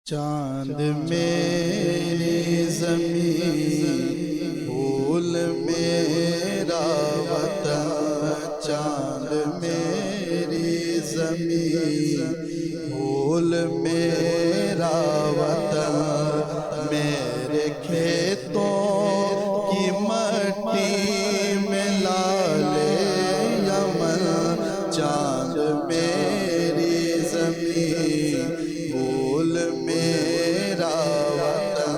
چاند میری زمین پھول میرا وطن، چاند میری زمین پھول میرا وطن، میرے کھیتوں کی مٹی میں لالے یمن، چاند میری زمین پھول میرا وطن،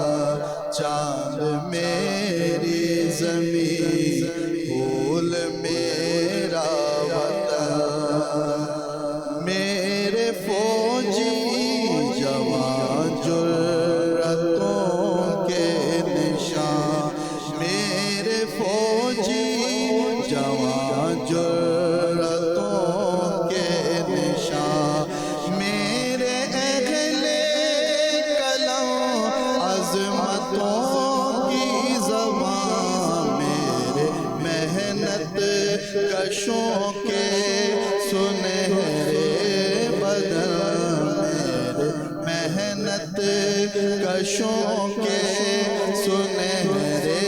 چاند میری زمین پھول میرا وطن، میرے فوجی جوان جرأتوں کے نشان، میرے فوجی جوان جرأتوں کے نشان، میرے اہل قلم عظمتوں کی زبان، میرے محنت کشوں کے سنہرے بدن، میرے محنت کشوں کے سنہرے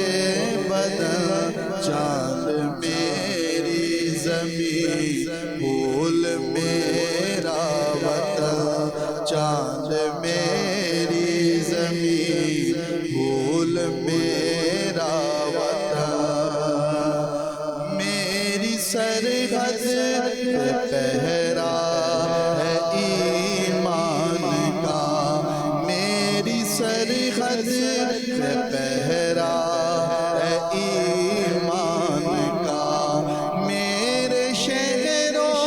بدن، چاند میری زمین پھول میرا وطن، چاند میری زمین پھول میرا وطن، میری سرحد پہ پہرا ہے ایمان کا، میری سرحد پہ پہرا ہے ایمان کا، میرے شہروں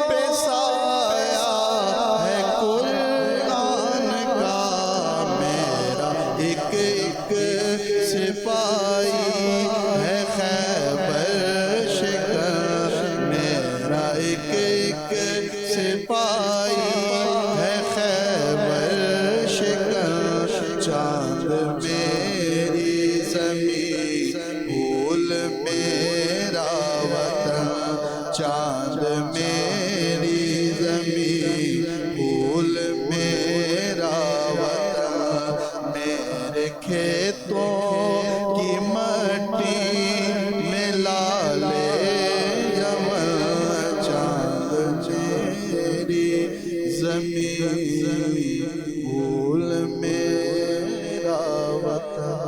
پہ سایہ ہے قرآن کا، میرا ایک ایک سپاہی ہے خیبر شکن، میرا ایک ایک سپاہی ہے خیبر شکن، چاند میری زمین پھول میرا وطن، چاند میری زمین پھول میرا وطن، میرے کھیتوں کی مٹی میں لالے یمن، چاند میری زمین پھول میرا وطن۔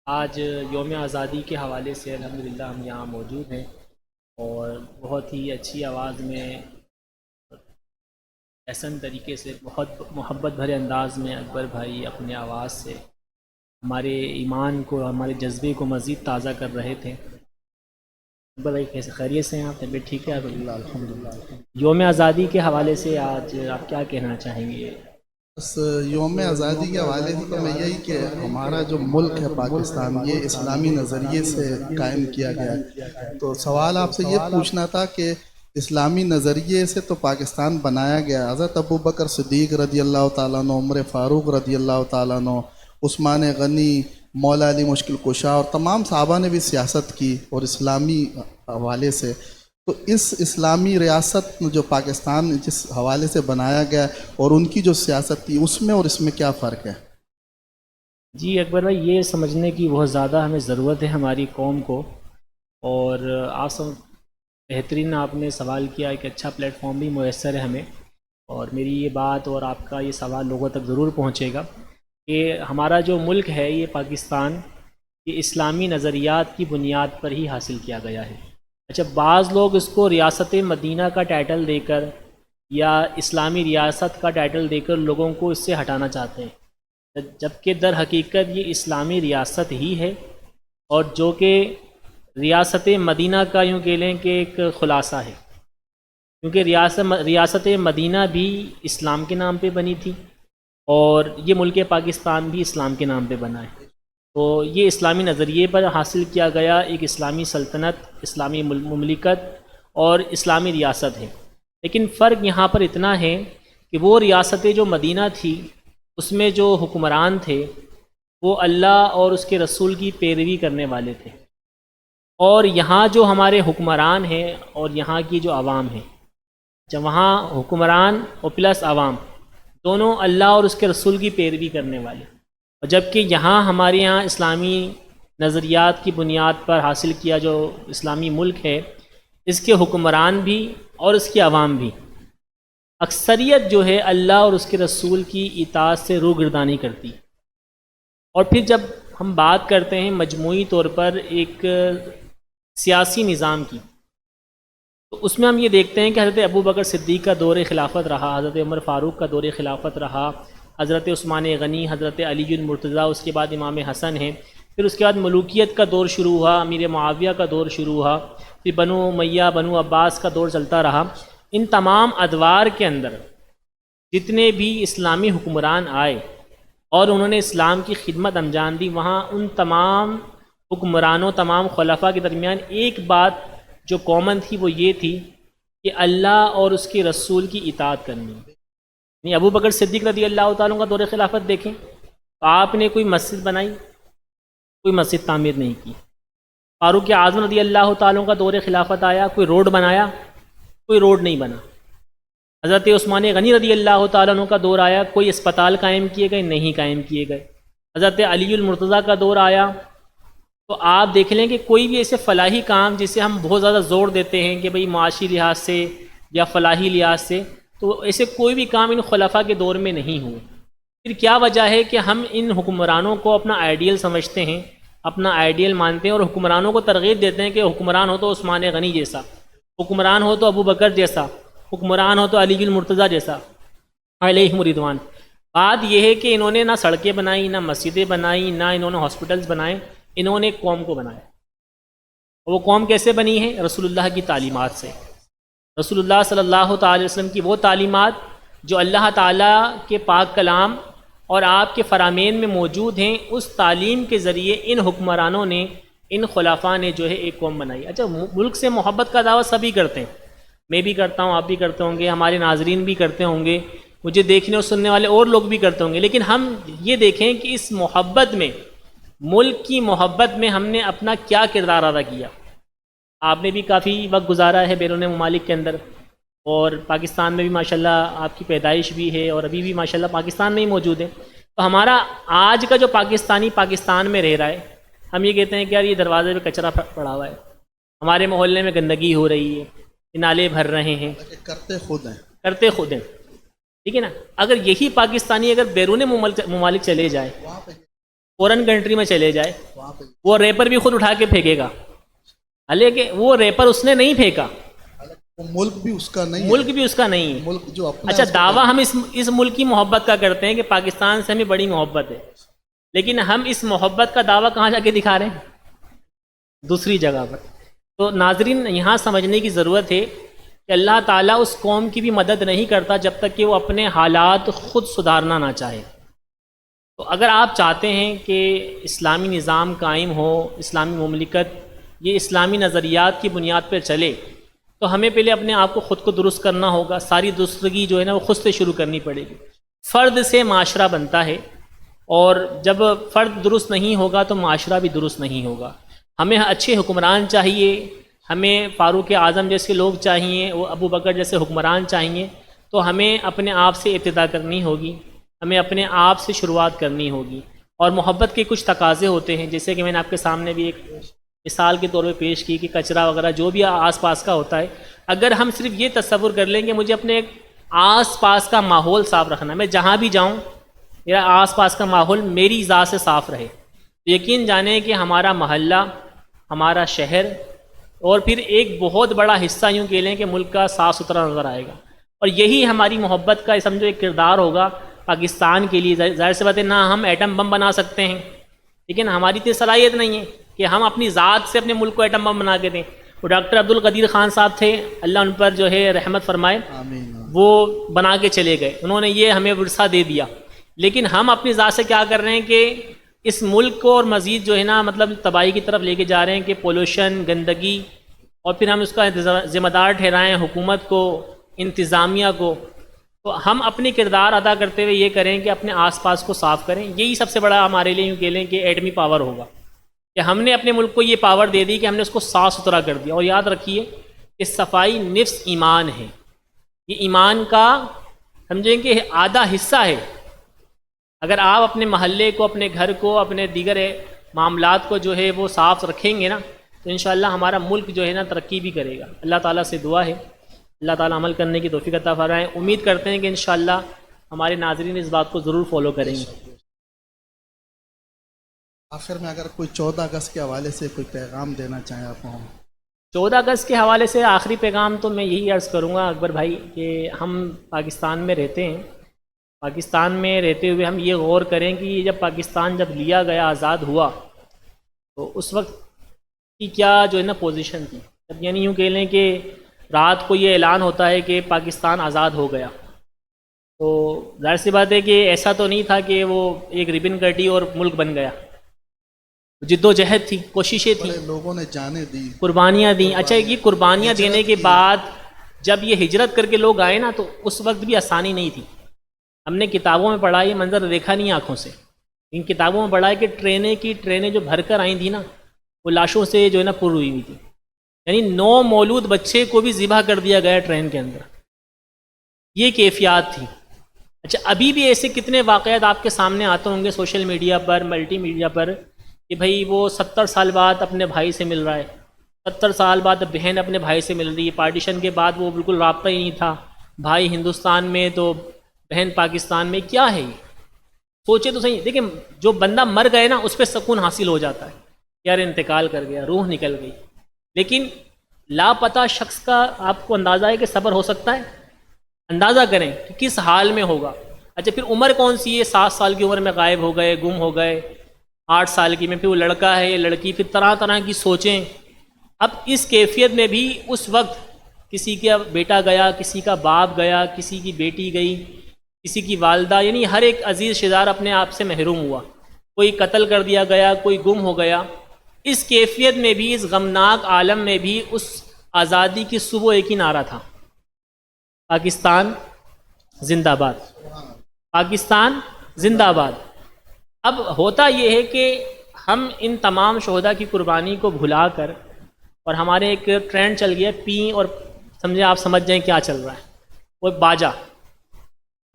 آج یوم آزادی کے حوالے سے الحمدللہ ہم یہاں موجود ہیں اور بہت ہی اچھی آواز میں، احسن طریقے سے، بہت محبت بھرے انداز میں اکبر بھائی اپنے آواز سے ہمارے ایمان کو، ہمارے جذبے کو مزید تازہ کر رہے تھے۔ اکبر بھائی کیسے، خیریت سے ہیں آپ؟ طبیعت ٹھیک ہے آپ؟ الحمدللہ۔ یوم آزادی کے حوالے سے آج آپ کیا کہنا چاہیں گے؟ بس یوم آزادی کے حوالے سے تو میں یہی کہ ہمارا جو ملک ہے پاکستان، یہ اسلامی نظریے سے قائم کیا گیا ہے، تو سوال آپ سے یہ پوچھنا تھا کہ اسلامی نظریے سے تو پاکستان بنایا گیا، حضرت ابوبکر صدیق رضی اللہ تعالیٰ عنہ، عمر فاروق رضی اللہ تعالیٰ عنہ، عثمان غنی، مولا علی مشکل کشا اور تمام صحابہ نے بھی سیاست کی اور اسلامی حوالے سے، تو اس اسلامی ریاست جو پاکستان جس حوالے سے بنایا گیا اور ان کی جو سیاست تھی، اس میں اور اس میں کیا فرق ہے؟ جی اکبر بھائی، یہ سمجھنے کی بہت زیادہ ہمیں ضرورت ہے ہماری قوم کو، اور آپ سب بہترین آپ نے سوال کیا، ایک اچھا پلیٹ فارم بھی میسر ہے ہمیں، اور میری یہ بات اور آپ کا یہ سوال لوگوں تک ضرور پہنچے گا کہ ہمارا جو ملک ہے یہ پاکستان، یہ اسلامی نظریات کی بنیاد پر ہی حاصل کیا گیا ہے۔ اچھا، بعض لوگ اس کو ریاست مدینہ کا ٹائٹل دے کر یا اسلامی ریاست کا ٹائٹل دے کر لوگوں کو اس سے ہٹانا چاہتے ہیں، جبکہ در حقیقت یہ اسلامی ریاست ہی ہے، اور جو کہ ریاست مدینہ کا یوں کہہ لیں کہ ایک خلاصہ ہے، کیونکہ ریاست مدینہ بھی اسلام کے نام پہ بنی تھی، اور یہ ملک پاکستان بھی اسلام کے نام پہ بنا ہے۔ تو یہ اسلامی نظریے پر حاصل کیا گیا ایک اسلامی سلطنت، اسلامی مملکت اور اسلامی ریاست ہے۔ لیکن فرق یہاں پر اتنا ہے کہ وہ ریاستیں جو مدینہ تھی، اس میں جو حکمران تھے وہ اللہ اور اس کے رسول کی پیروی کرنے والے تھے، اور یہاں جو ہمارے حکمران ہیں اور یہاں کی جو عوام ہیں، جب وہاں حکمران اور پلس عوام دونوں اللہ اور اس کے رسول کی پیروی کرنے والے، اور جبکہ یہاں ہمارے یہاں اسلامی نظریات کی بنیاد پر حاصل کیا جو اسلامی ملک ہے، اس کے حکمران بھی اور اس کی عوام بھی اکثریت جو ہے اللہ اور اس کے رسول کی اطاعت سے روگردانی کرتی۔ اور پھر جب ہم بات کرتے ہیں مجموعی طور پر ایک سیاسی نظام کی، تو اس میں ہم یہ دیکھتے ہیں کہ حضرت ابو بکر صدیق کا دور خلافت رہا، حضرت عمر فاروق کا دور خلافت رہا، حضرت عثمان غنی، حضرت علی المرتضیٰ، اس کے بعد امام حسن ہیں، پھر اس کے بعد ملوکیت کا دور شروع ہوا، امیر معاویہ کا دور شروع ہوا، پھر بنو امیہ، بنو عباس کا دور چلتا رہا۔ ان تمام ادوار کے اندر جتنے بھی اسلامی حکمران آئے اور انہوں نے اسلام کی خدمت انجام دی، وہاں ان تمام حکمرانوں، تمام خلفاء کے درمیان ایک بات جو کامن تھی وہ یہ تھی کہ اللہ اور اس کے رسول کی اطاعت کرنی۔ یعنی ابو بکر صدیق رضی اللہ تعالیٰ کا دور خلافت دیکھیں تو آپ نے کوئی مسجد بنائی؟ کوئی مسجد تعمیر نہیں کی۔ فاروق اعظم رضی اللہ تعالیٰ کا دور خلافت آیا، کوئی روڈ بنایا؟ کوئی روڈ نہیں بنا۔ حضرت عثمان غنی رضی اللہ تعالیٰ عنہ کا دور آیا، کوئی اسپتال قائم کیے گئے؟ نہیں قائم کیے گئے۔ حضرت علی المرتضیٰ کا دور آیا تو آپ دیکھ لیں کہ کوئی بھی ایسے فلاحی کام جسے ہم بہت زیادہ زور دیتے ہیں کہ بھئی معاشی لحاظ سے یا فلاحی لحاظ سے، تو ایسے کوئی بھی کام ان خلفاء کے دور میں نہیں ہوئے۔ پھر کیا وجہ ہے کہ ہم ان حکمرانوں کو اپنا آئیڈیل سمجھتے ہیں، اپنا آئیڈیل مانتے ہیں، اور حکمرانوں کو ترغیب دیتے ہیں کہ حکمران ہو تو عثمان غنی جیسا، حکمران ہو تو ابو بکر جیسا، حکمران ہو تو علی المرتضیٰ جیسا علیہم رضوان۔ بات یہ ہے کہ انہوں نے نہ سڑکیں بنائی، نہ مسجدیں بنائی، نہ انہوں نے ہاسپٹلز بنائے، انہوں نے ایک قوم کو بنایا۔ وہ قوم کیسے بنی ہے؟ رسول اللہ کی تعلیمات سے۔ رسول اللہ صلی اللہ تعالی وسلم کی وہ تعلیمات جو اللہ تعالیٰ کے پاک کلام اور آپ کے فرامین میں موجود ہیں، اس تعلیم کے ذریعے ان حکمرانوں نے، ان خلفاء نے جو ہے ایک قوم بنائی۔ اچھا، ملک سے محبت کا دعویٰ سبھی کرتے ہیں، میں بھی کرتا ہوں، آپ بھی کرتے ہوں گے، ہمارے ناظرین بھی کرتے ہوں گے، مجھے دیکھنے اور سننے والے اور لوگ بھی کرتے ہوں گے، لیکن ہم یہ دیکھیں کہ اس محبت میں، ملک کی محبت میں ہم نے اپنا کیا کردار ادا کیا۔ آپ نے بھی کافی وقت گزارا ہے بیرون ممالک کے اندر، اور پاکستان میں بھی ماشاءاللہ آپ کی پیدائش بھی ہے اور ابھی بھی ماشاءاللہ پاکستان میں ہی موجود ہے۔ تو ہمارا آج کا جو پاکستانی پاکستان میں رہ رہا ہے، ہم یہ کہتے ہیں کہ یار یہ دروازے پہ کچرا پڑا ہوا ہے، ہمارے محلے میں گندگی ہو رہی ہے، نالے بھر رہے ہیں، کرتے خود ہیں، کرتے خود ہیں، ٹھیک ہے نا۔ اگر یہی پاکستانی اگر بیرون ممالک چلے جائے، فورن کنٹری میں چلے جائے، وہ ریپر بھی خود اٹھا کے پھینکے گا، حالانکہ وہ ریپر اس نے نہیں پھینکا، ملک بھی اس کا نہیں ہے، ملک بھی اس کا نہیں ہے۔ ملک جو اپنا اچھا، دعویٰ ہم اس ملک کی محبت کا کرتے ہیں کہ پاکستان سے ہمیں بڑی محبت ہے، لیکن ہم اس محبت کا دعویٰ کہاں جا کے دکھا رہے ہیں؟ دوسری جگہ پر۔ تو ناظرین، یہاں سمجھنے کی ضرورت ہے کہ اللہ تعالیٰ اس قوم کی بھی مدد نہیں کرتا جب تک کہ وہ اپنے حالات خود سدھارنا نہ چاہے۔ تو اگر آپ چاہتے ہیں کہ اسلامی نظام قائم ہو، اسلامی مملکت یہ اسلامی نظریات کی بنیاد پر چلے، تو ہمیں پہلے اپنے آپ کو خود کو درست کرنا ہوگا۔ ساری درستگی جو ہے نا وہ خود سے شروع کرنی پڑے گی۔ فرد سے معاشرہ بنتا ہے، اور جب فرد درست نہیں ہوگا تو معاشرہ بھی درست نہیں ہوگا۔ ہمیں اچھے حکمران چاہیے، ہمیں فاروق اعظم جیسے لوگ چاہیے، وہ ابو بکر جیسے حکمران چاہیے، تو ہمیں اپنے آپ سے ابتدا کرنی ہوگی، ہمیں اپنے آپ سے شروعات کرنی ہوگی۔ اور محبت کے کچھ تقاضے ہوتے ہیں، جیسے کہ میں نے آپ کے سامنے بھی ایک مثال کے طور پہ پیش کی کہ کچرا وغیرہ جو بھی آس پاس کا ہوتا ہے، اگر ہم صرف یہ تصور کر لیں کہ مجھے اپنے ایک آس پاس کا ماحول صاف رکھنا ہے، میں جہاں بھی جاؤں میرا آس پاس کا ماحول میری ذات سے صاف رہے، تو یقین جانیں کہ ہمارا محلہ، ہمارا شہر، اور پھر ایک بہت بڑا حصہ یوں کہہ لیں کہ ملک کا صاف ستھرا نظر آئے گا۔ اور یہی ہماری محبت کا سمجھو ایک کردار ہوگا پاکستان کے لیے۔ ظاہر سی بات ہے، نہ ہم ایٹم بم بنا سکتے ہیں، لیکن ہماری اتنی صلاحیت نہیں ہے کہ ہم اپنی ذات سے اپنے ملک کو ایٹم بم بنا کے دیں۔ وہ ڈاکٹر عبدالقدیر خان صاحب تھے، اللہ ان پر جو ہے رحمت فرمائے، وہ بنا کے چلے گئے، انہوں نے یہ ہمیں ورثہ دے دیا۔ لیکن ہم اپنی ذات سے کیا کر رہے ہیں کہ اس ملک کو اور مزید جو ہے نا مطلب تباہی کی طرف لے کے جا رہے ہیں کہ پولوشن، گندگی، اور پھر ہم اس کا ذمہ دار ٹھہرائیں حکومت کو، انتظامیہ کو۔ تو ہم اپنی کردار ادا کرتے ہوئے یہ کریں کہ اپنے آس پاس کو صاف کریں۔ یہی سب سے بڑا ہمارے لیے یوں کہہ لیں کہ ایٹمی پاور ہوگا، کہ ہم نے اپنے ملک کو یہ پاور دے دی کہ ہم نے اس کو صاف ستھرا کر دیا۔ اور یاد رکھیے کہ صفائی نفس ایمان ہے، یہ ایمان کا سمجھیں کہ آدھا حصہ ہے. اگر آپ اپنے محلے کو، اپنے گھر کو، اپنے دیگر معاملات کو جو ہے وہ صاف رکھیں گے نا، تو انشاءاللہ ہمارا ملک جو ہے نا ترقی بھی کرے گا. اللہ تعالیٰ سے دعا ہے اللہ تعالیٰ عمل کرنے کی توفیق عطا فرمائے. امید کرتے ہیں کہ انشاءاللہ ہمارے ناظرین اس بات کو ضرور فالو کریں گے. آخر میں اگر کوئی 14 اگست کے حوالے سے کوئی پیغام دینا چاہیں آپ کو. 14 اگست کے حوالے سے آخری پیغام تو میں یہی عرض کروں گا اکبر بھائی کہ ہم پاکستان میں رہتے ہیں. پاکستان میں رہتے ہوئے ہم یہ غور کریں کہ یہ جب پاکستان جب لیا گیا، آزاد ہوا، تو اس وقت کی کیا جو ہے نا پوزیشن تھی. اب یعنی یوں کہہ لیں کہ رات کو یہ اعلان ہوتا ہے کہ پاکستان آزاد ہو گیا، تو ظاہر سی بات ہے کہ ایسا تو نہیں تھا کہ وہ ایک ربن کٹی اور ملک بن گیا. جد و جہد تھی، کوششیں تھیں، بڑے لوگوں نے جانیں دی، قربانیاں دیں. اچھا یہ قربانیاں دینے کے بعد جب یہ ہجرت کر کے لوگ آئے نا، تو اس وقت بھی آسانی نہیں تھی. ہم نے کتابوں میں پڑھا، یہ منظر دیکھا نہیں آنکھوں سے، ان کتابوں میں پڑھا ہے کہ ٹرینیں جو بھر کر آئی تھیں نا، وہ لاشوں سے جو ہے نا پر ہوئی ہوئی تھی. یعنی 9 مولود بچے کو بھی ذبح کر دیا گیا ٹرین کے اندر. یہ کیفیات تھی. اچھا ابھی بھی ایسے کتنے واقعات آپ کے سامنے آتے ہوں گے سوشل میڈیا پر، ملٹی میڈیا پر، کہ بھئی وہ 70 سال بعد اپنے بھائی سے مل رہا ہے، 70 سال بعد بہن اپنے بھائی سے مل رہی ہے. پارٹیشن کے بعد وہ بالکل رابطہ ہی نہیں تھا، بھائی ہندوستان میں تو بہن پاکستان میں. کیا ہے یہ؟ سوچے تو صحیح. دیکھیں جو بندہ مر گئے نا اس پہ سکون حاصل ہو جاتا ہے، یار انتقال کر گیا، روح نکل گئی. لیکن لاپتہ شخص کا آپ کو اندازہ ہے کہ صبر ہو سکتا ہے؟ اندازہ کریں کہ کس حال میں ہوگا. اچھا پھر عمر کون سی ہے؟ 7 سال کی عمر میں غائب ہو گئے، گم ہو گئے. 8 سال کی میں پھر وہ لڑکا ہے یا لڑکی، پھر طرح طرح کی سوچیں. اب اس کیفیت میں بھی اس وقت کسی کا بیٹا گیا، کسی کا باپ گیا، کسی کی بیٹی گئی، کسی کی والدہ، یعنی ہر ایک عزیز شدار اپنے آپ سے محروم ہوا. کوئی قتل کر دیا گیا، کوئی گم ہو گیا. اس کیفیت میں بھی، اس غمناک عالم میں بھی اس آزادی کی صبح ایک ہی نعرہ تھا: پاکستان زندہ باد، پاکستان زندہ باد. اب ہوتا یہ ہے کہ ہم ان تمام شہداء کی قربانی کو بھلا کر، اور ہمارے ایک ٹرینڈ چل گیا پیں، اور سمجھیں آپ سمجھ جائیں کیا چل رہا ہے، وہ باجا.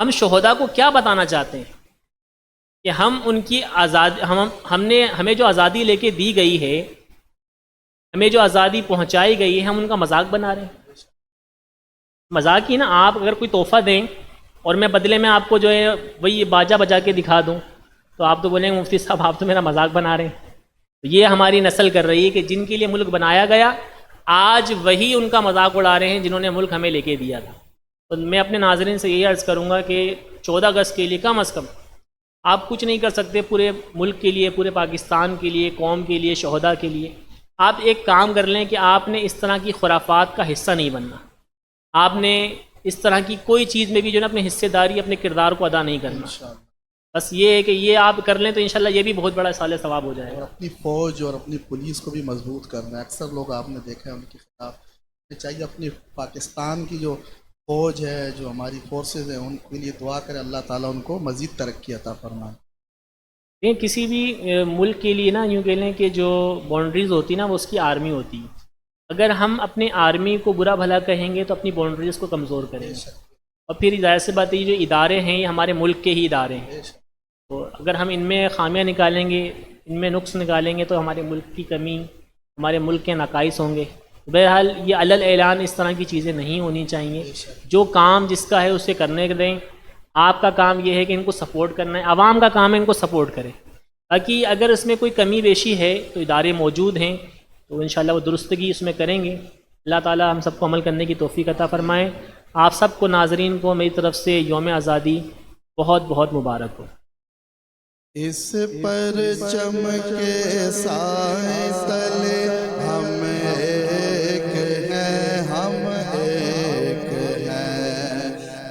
ہم شہداء کو کیا بتانا چاہتے ہیں کہ ہم ان کی آزادی، ہمیں جو آزادی لے کے دی گئی ہے، ہمیں جو آزادی پہنچائی گئی ہے، ہم ان کا مذاق بنا رہے ہیں. مذاق ہی نا. آپ اگر کوئی تحفہ دیں اور میں بدلے میں آپ کو جو ہے وہی باجا بجا کے دکھا دوں، تو آپ تو بولیں گے مفتی صاحب آپ تو میرا مذاق بنا رہے ہیں. یہ ہماری نسل کر رہی ہے کہ جن کے لیے ملک بنایا گیا، آج وہی ان کا مذاق اڑا رہے ہیں جنہوں نے ملک ہمیں لے کے دیا تھا. تو میں اپنے ناظرین سے یہی عرض کروں گا کہ 14 اگست کے لیے کم از کم آپ کچھ نہیں کر سکتے پورے ملک کے لیے، پورے پاکستان کے لیے، قوم کے لیے، شہداء کے لیے. آپ ایک کام کر لیں کہ آپ نے اس طرح کی خرافات کا حصہ نہیں بننا. آپ نے اس طرح کی کوئی چیز میں بھی جو ہے نا اپنی حصے داری، اپنے کردار کو ادا نہیں کرنا. بس یہ ہے کہ یہ آپ کر لیں تو انشاءاللہ یہ بھی بہت بڑا سال ثواب ہو جائے گا. اور اپنی فوج اور اپنی پولیس کو بھی مضبوط کرنا ہے. اکثر لوگ آپ نے دیکھا ہے ان کے خلاف چاہیے. اپنی پاکستان کی جو فوج ہے، جو ہماری فورسز ہیں، ان کے لیے دعا کرے اللہ تعالیٰ ان کو مزید ترقی عطا فرمائے. کسی بھی ملک کے لیے نا یوں کہہ لیں کہ جو باؤنڈریز ہوتی نا وہ اس کی آرمی ہوتی ہے. اگر ہم اپنے آرمی کو برا بھلا کہیں گے تو اپنی باؤنڈریز کو کمزور کریں گے. اور پھر ظاہر سی بات ہے یہ جو ادارے ہیں یہ ہمارے ملک کے ہی ادارے ہیں. تو اگر ہم ان میں خامیاں نکالیں گے، ان میں نقص نکالیں گے، تو ہمارے ملک کی کمی، ہمارے ملک کے نقائص ہوں گے. بہرحال یہ علل اعلان اس طرح کی چیزیں نہیں ہونی چاہیے. جو کام جس کا ہے اسے کرنے دیں. آپ کا کام یہ ہے کہ ان کو سپورٹ کرنا ہے. عوام کا کام ہے ان کو سپورٹ کرے، تاکہ اگر اس میں کوئی کمی بیشی ہے تو ادارے موجود ہیں تو انشاءاللہ وہ درستگی اس میں کریں گے. اللہ تعالی ہم سب کو عمل کرنے کی توفیق عطا فرمائے. آپ سب کو ناظرین کو میری طرف سے یوم آزادی بہت بہت مبارک ہو. اس پر چمکے سائے تلے ہم ایک ہیں، ہم ایک ہیں.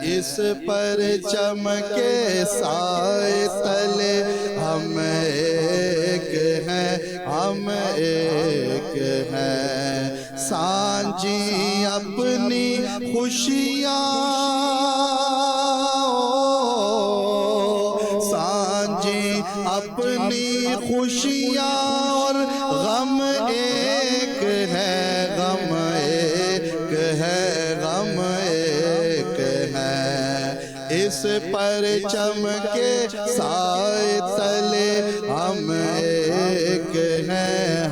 اس پر چمکے سائے تلے ہم ایک ہیں، ہم ایک ہیں. سانجی اپنی خوشیاں، اپنی خوشیاں اور غم ایک ہے، غم ایک ہے، غم ایک ہے. پرچم کے سائے تلے ہم ایک ہیں